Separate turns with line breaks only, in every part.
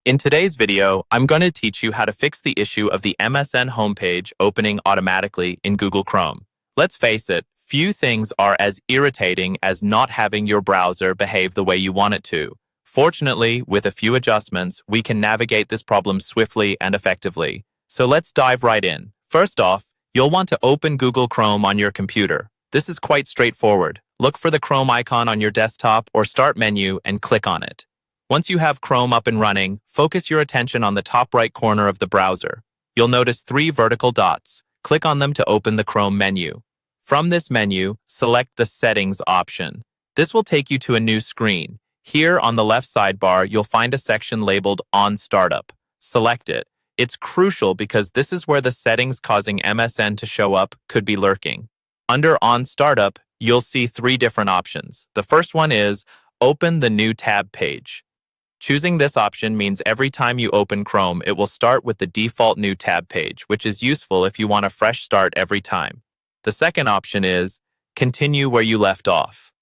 In today's video, I'm going to teach you how to fix the issue of the MSN homepage opening automatically in Google Chrome. Let's face it, few things are as irritating as not having your browser behave the way you want it to. Fortunately, with a few adjustments, we can navigate this problem swiftly and effectively. So let's dive right in. First off, you'll want to open Google Chrome on your computer. This is quite straightforward. Look for the Chrome icon on your desktop or Start menu and click on it. Once you have Chrome up and running, focus your attention on the top right corner of the browser. You'll notice 3 vertical dots. Click on them to open the Chrome menu. From this menu, select the Settings option. This will take you to a new screen. Here on the left sidebar, you'll find a section labeled On Startup. Select it. It's crucial because this is where the settings causing MSN to show up could be lurking. Under On Startup, you'll see 3 different options. The first one is Open the New Tab page. Choosing this option means every time you open Chrome, it will start with the default new tab page, which is useful if you want a fresh start every time. The second option is Continue where you left off.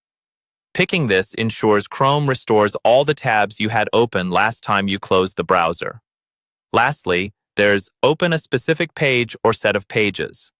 Picking this ensures Chrome restores all the tabs you had open last time you closed the browser. Lastly, there's Open a specific page or set of pages.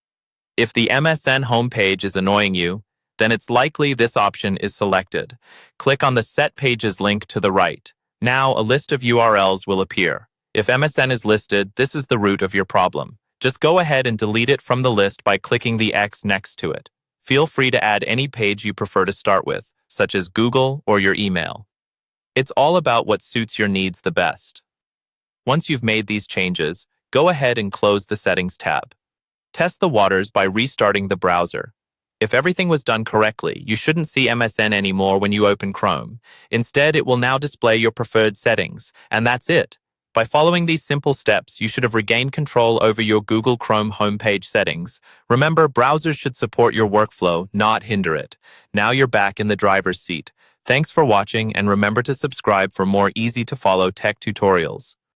If the MSN homepage is annoying you, then it's likely this option is selected. Click on the Set Pages link to the right. Now, a list of URLs will appear. If MSN is listed, this is the root of your problem. Just go ahead and delete it from the list by clicking the X next to it. Feel free to add any page you prefer to start with, such as Google or your email. It's all about what suits your needs the best. Once you've made these changes, go ahead and close the Settings tab. Test the waters by restarting the browser. If everything was done correctly, you shouldn't see MSN anymore when you open Chrome. Instead, it will now display your preferred settings, and that's it. By following these simple steps, you should have regained control over your Google Chrome homepage settings. Remember, browsers should support your workflow, not hinder it. Now you're back in the driver's seat. Thanks for watching, and remember to subscribe for more easy-to-follow tech tutorials.